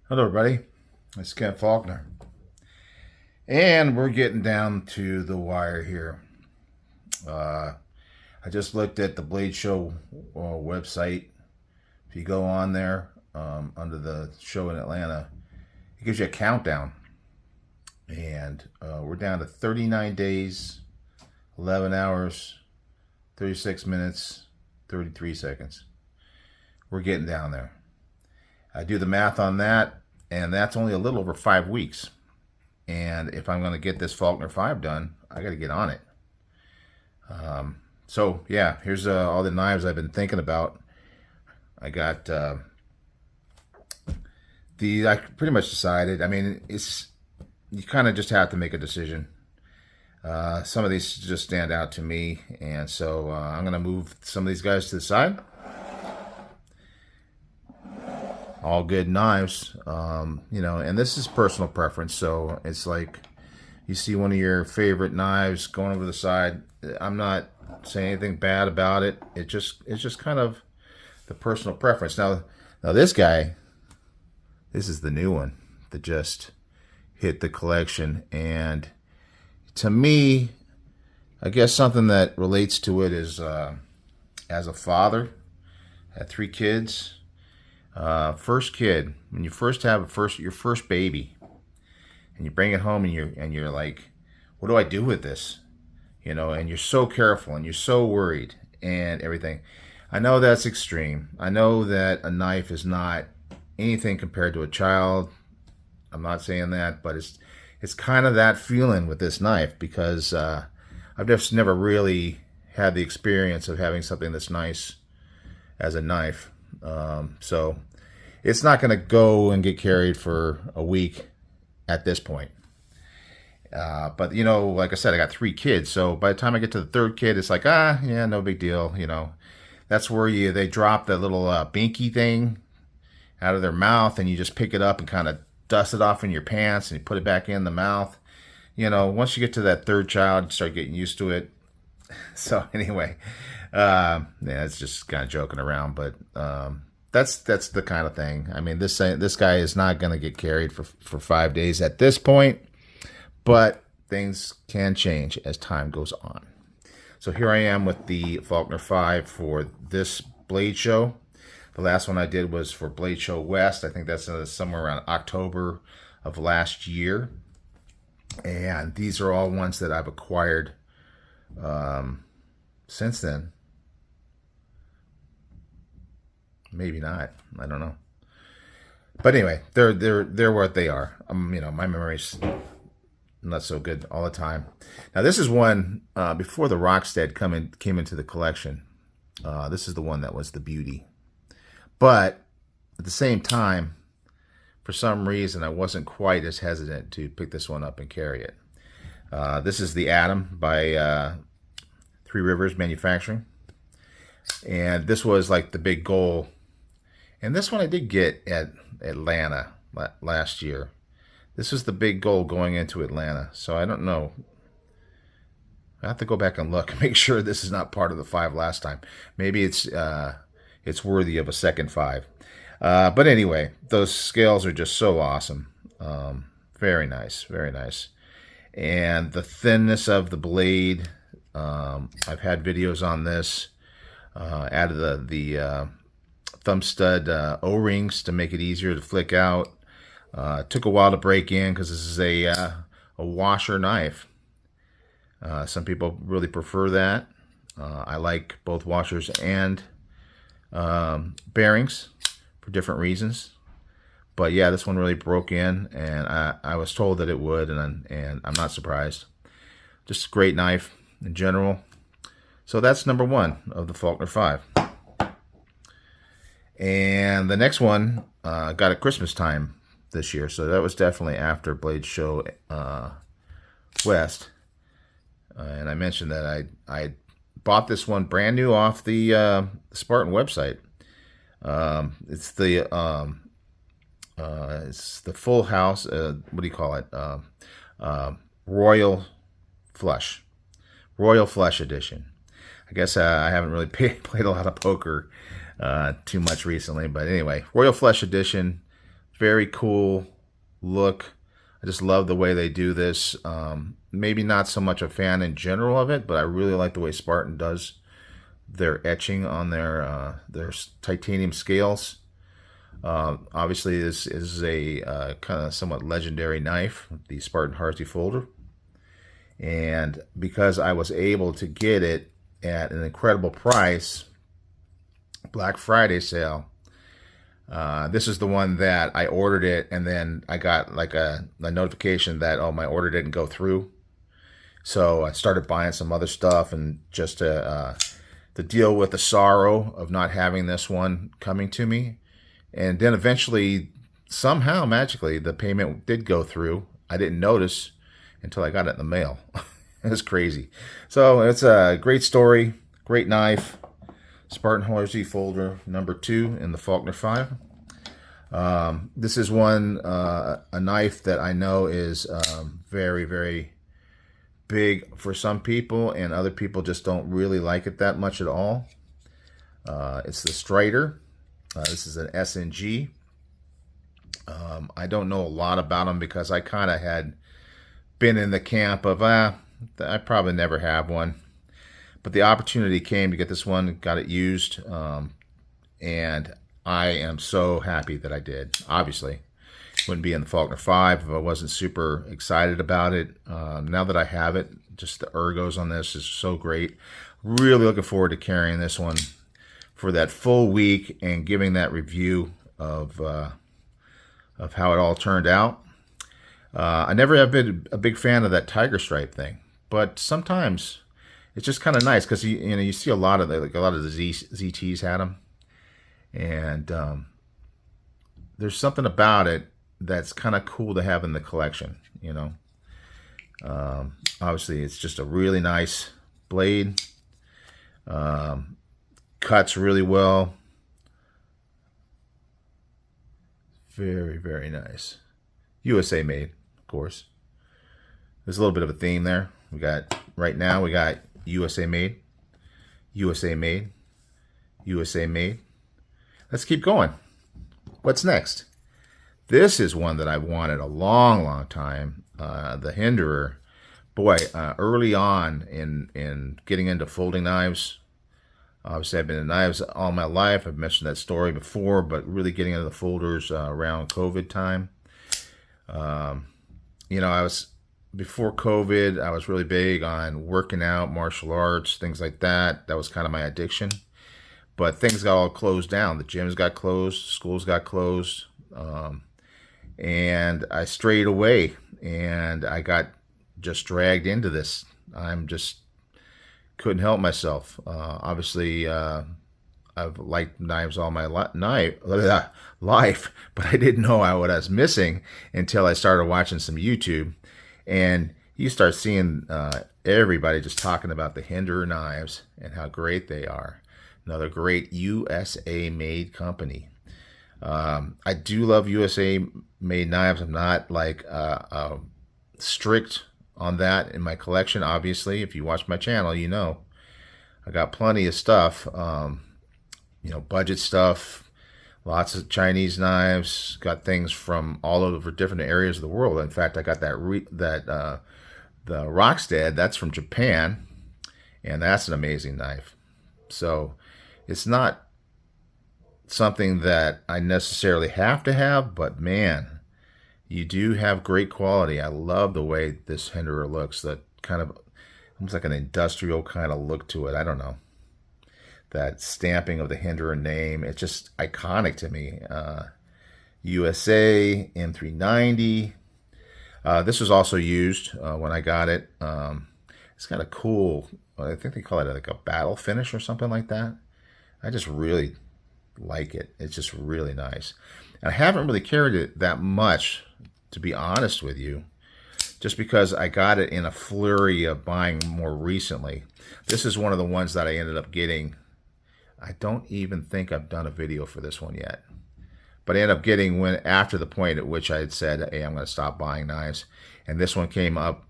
Hello, everybody. It's Ken Faulkner, and we're getting down to the wire here. I just looked at the Blade Show website. If you go on there under the show in Atlanta, it gives you a countdown, and we're down to 39 days, 11 hours, 36 minutes, 33 seconds. We're getting down there. I do the math on that, and that's only a little over 5 weeks. And if I'm going to get this Faulkner Five done, I got to get on it. So yeah, here's all the knives I've been thinking about. I got I pretty much decided. I mean, you kind of just have to make a decision. Some of these just stand out to me, and so I'm going to move some of these guys to the side. All good knives, and this is personal preference. So it's like you see one of your favorite knives going over the side. I'm not saying anything bad about it. It's just kind of the personal preference. Now this guy, this is the new one that just hit the collection, and to me, I guess something that relates to it is as a father, I had 3 kids. First kid, when you first have your first baby, and you bring it home, and you're like, what do I do with this? And you're so careful and you're so worried and everything. I know that's extreme. I know that a knife is not anything compared to a child. I'm not saying that, but it's kind of that feeling with this knife, because I've just never really had the experience of having something that's nice as a knife. So it's not going to go and get carried for a week at this point. But like I said, I got 3 kids. So by the time I get to the 3rd kid, it's like, yeah, no big deal. That's where they drop that little binky thing out of their mouth, and you just pick it up and kind of dust it off in your pants, and you put it back in the mouth. Once you get to that 3rd child, you start getting used to it. So anyway, yeah, it's just kind of joking around, but that's the kind of thing. I mean, this guy is not going to get carried for 5 days at this point, but things can change as time goes on. So here I am with the Faulkner Five for this Blade Show. The last one I did was for Blade Show West. I think that's somewhere around October of last year, and these are all ones that I've acquired since then. Maybe not. I don't know. But anyway, they're what they are. My memory's not so good all the time. Now this is one before the Rockstead came into the collection. This is the one that was the beauty. But at the same time, for some reason, I wasn't quite as hesitant to pick this one up and carry it. This is the Atom by Three Rivers Manufacturing. And this was like the big goal. And this one I did get at Atlanta last year. This was the big goal going into Atlanta. So I don't know. I have to go back and look and make sure this is not part of the 5 last time. Maybe it's worthy of a second 5. But anyway, those scales are just so awesome. Very nice, very nice. And the thinness of the blade, I've had videos on this. Added the thumb stud O-rings to make it easier to flick out. Took a while to break in because this is a washer knife. Some people really prefer that. I like both washers and bearings for different reasons. But yeah, this one really broke in, and I was told that it would, and I'm not surprised. Just a great knife in general. So that's number 1 of the Faulkner Five. And the next one got at Christmas time this year, so that was definitely after Blade Show West. And I mentioned that I bought this one brand new off the Spartan website. It's the Full House. What do you call it? Royal Flush Edition. I guess I haven't really played a lot of poker too much recently, but anyway, Royal Flush Edition, Very cool look. I just love the way they do this. Maybe not so much a fan in general of it, but I really like the way Spartan does their etching on their titanium scales. Obviously, this is a kind of somewhat legendary knife, the Spartan Hardy Folder. And because I was able to get it at an incredible price, Black Friday sale, this is the one that I ordered it, and then I got like a notification that, oh, my order didn't go through. So I started buying some other stuff, and just to deal with the sorrow of not having this one coming to me. And then eventually, somehow, magically, the payment did go through. I didn't notice until I got it in the mail. It was crazy. So it's a great story, great knife. Spartan Hardy Folder number 2 in the Faulkner 5. This is one, a knife that I know is very, very big for some people, and other people just don't really like it that much at all. It's the Strider. This is an SNG. I don't know a lot about them because I kind of had been in the camp of, I probably never have one. But the opportunity came to get this one, got it used, and I am so happy that I did. Obviously, wouldn't be in the Faulkner 5 if I wasn't super excited about it. Now that I have it, just the ergos on this is so great. Really looking forward to carrying this one for that full week and giving that review of how it all turned out. I never have been a big fan of that tiger stripe thing, but sometimes it's just kind of nice because you see a lot of the ZTs had them, and there's something about it that's kind of cool to have in the collection. Obviously, it's just a really nice blade. Cuts really well. Very, very nice. USA made, of course. There's a little bit of a theme there. Right now we got USA made, USA made, USA made. Let's keep going. What's next? This is one that I've wanted a long, long time. The Hinderer. Boy, early on in getting into folding knives, obviously I've been in knives all my life. I've mentioned that story before, but really getting into the folders around COVID time. Before COVID, I was really big on working out, martial arts, things like that. That was kind of my addiction. But things got all closed down. The gyms got closed, schools got closed, and I strayed away, and I got just dragged into this. Couldn't help myself. Obviously, I've liked knives all my life, but I didn't know what I was missing until I started watching some YouTube. And you start seeing everybody just talking about the Hinderer knives and how great they are. Another great USA-made company. I do love USA-made knives. I'm not like strict on that in my collection. Obviously, if you watch my channel, you know I got plenty of stuff. Budget stuff. Lots of Chinese knives. Got things from all over different areas of the world. In fact, I got the Rockstead. That's from Japan, and that's an amazing knife. So it's not something that I necessarily have to have, but man, you do have great quality. I love the way this Hinderer looks. That kind of almost like an industrial kind of look to it. I don't know. That stamping of the Hinderer name, it's just iconic to me. USA M390. This was also used when I got it. It's got a cool, I think they call it like a battle finish or something like that. I just really like it. It's just really nice. And I haven't really carried it that much, to be honest with you, just because I got it in a flurry of buying more recently. This is one of the ones that I ended up getting. I don't even think I've done a video for this one yet, but I ended up getting after the point at which I had said, hey, I'm going to stop buying knives. And this one came up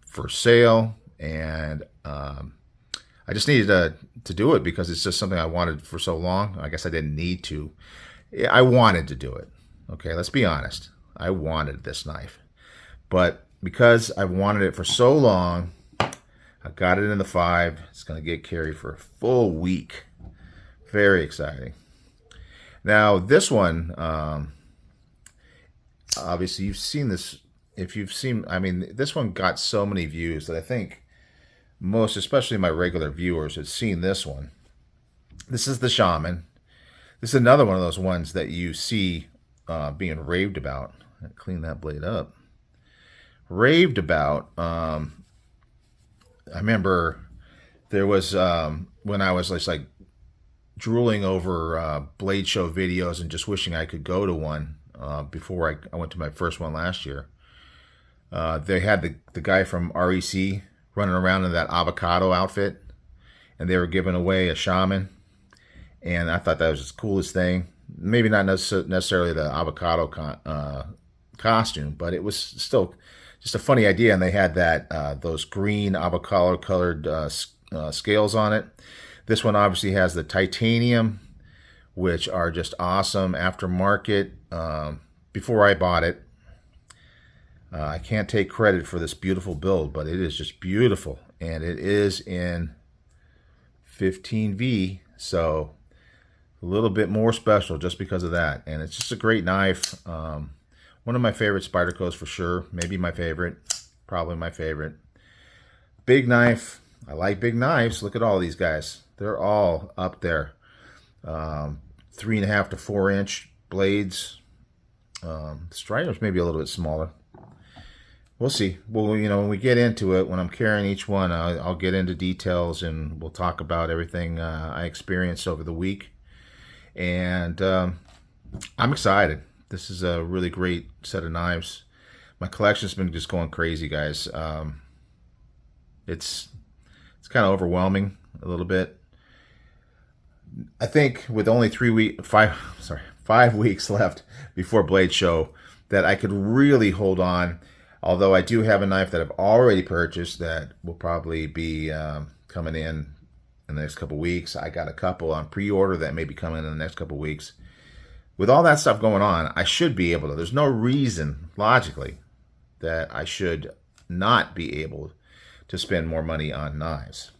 for sale, and I just needed to do it because it's just something I wanted for so long. I guess I didn't need to. I wanted to do it. Okay, let's be honest. I wanted this knife. But because I've wanted it for so long, I got it in the 5. It's going to get carried for a full week. Very exciting. Now, this one, obviously, you've seen this. If you've seen, I mean, this one got so many views that I think most, especially my regular viewers, have seen this one. This is the Shaman. This is another one of those ones that you see being raved about. Clean that blade up. Raved about. I remember there was when I was just like drooling over blade show videos and just wishing I could go to one before I went to my first one last year. They had the guy from REC running around in that avocado outfit, and they were giving away a Shaman, and I thought that was the coolest thing. Maybe not necessarily the avocado costume, but it was still just a funny idea. And they had that those green avocado colored scales on it. This one obviously has the titanium, which are just awesome aftermarket. Before I bought it, I can't take credit for this beautiful build, but it is just beautiful. And it is in 15V, so a little bit more special just because of that. And it's just a great knife. One of my favorite Spydercos for sure. Maybe my favorite. Probably my favorite. Big knife. I like big knives. Look at all these guys. They're all up there. 3.5 to 4 inch blades. Strider's maybe a little bit smaller. We'll see. Well, you know, when we get into it, when I'm carrying each one, I'll get into details and we'll talk about everything I experienced over the week. And I'm excited. This is a really great set of knives. My collection's been just going crazy, guys. It's kind of overwhelming a little bit. I think with only 5 weeks left before Blade Show, that I could really hold on. Although I do have a knife that I've already purchased that will probably be coming in the next couple weeks. I got a couple on pre-order that may be coming in the next couple weeks. With all that stuff going on, I should be able to. There's no reason, logically, that I should not be able to spend more money on knives.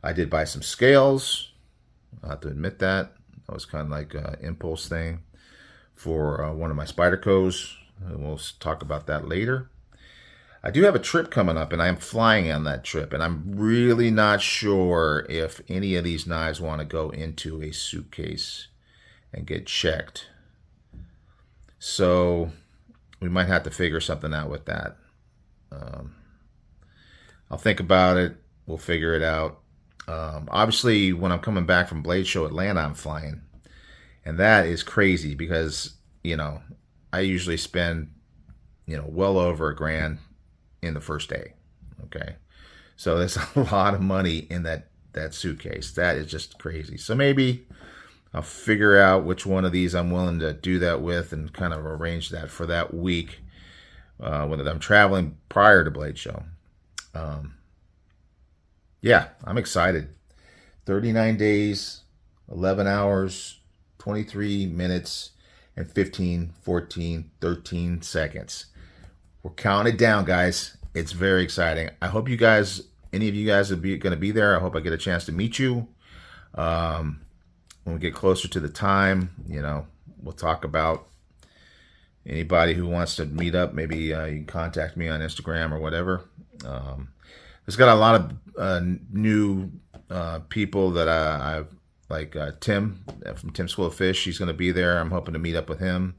I did buy some scales. I have to admit that. That was kind of like an impulse thing for one of my Spydercos. We'll talk about that later. I do have a trip coming up, and I'm flying on that trip, and I'm really not sure if any of these knives want to go into a suitcase and get checked. So we might have to figure something out with that. I'll think about it. We'll figure it out. Obviously, when I'm coming back from Blade Show Atlanta, I'm flying. And that is crazy because, you know, I usually spend, you know, well over $1,000 in the first day. Okay. So there's a lot of money in that suitcase. That is just crazy. So maybe I'll figure out which one of these I'm willing to do that with and kind of arrange that for that week when I'm traveling prior to Blade Show. Yeah, I'm excited. 39 days, 11 hours, 23 minutes, and 15, 14, 13 seconds. We're counting it down, guys. It's very exciting. I hope you guys, any of you guys are going to be there. I hope I get a chance to meet you. When we get closer to the time, you know, we'll talk about anybody who wants to meet up. Maybe you can contact me on Instagram or whatever. There's got a lot of new people that I've, like Tim from Tim School of Fish. He's going to be there. I'm hoping to meet up with him.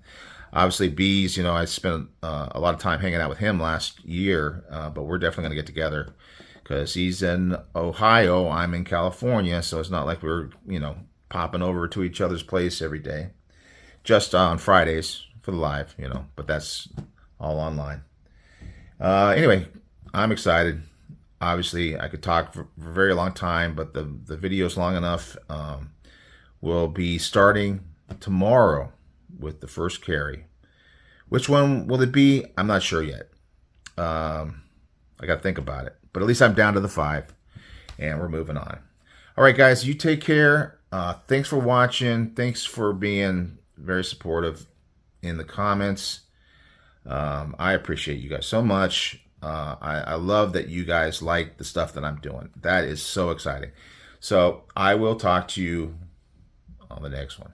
Obviously, Bees, you know, I spent a lot of time hanging out with him last year, but we're definitely going to get together because he's in Ohio. I'm in California, so it's not like we're, you know, popping over to each other's place every day. Just on Fridays for the live, you know, but that's all online. Anyway, I'm excited. Obviously, I could talk for a very long time, but the video's long enough. We'll be starting tomorrow with the first carry. Which one will it be? I'm not sure yet. I got to think about it. But at least I'm down to the 5, and we're moving on. All right, guys, you take care. Thanks for watching. Thanks for being very supportive. in the comments. I appreciate you guys so much. I love that you guys like the stuff that I'm doing. That is so exciting. So I will talk to you on the next one.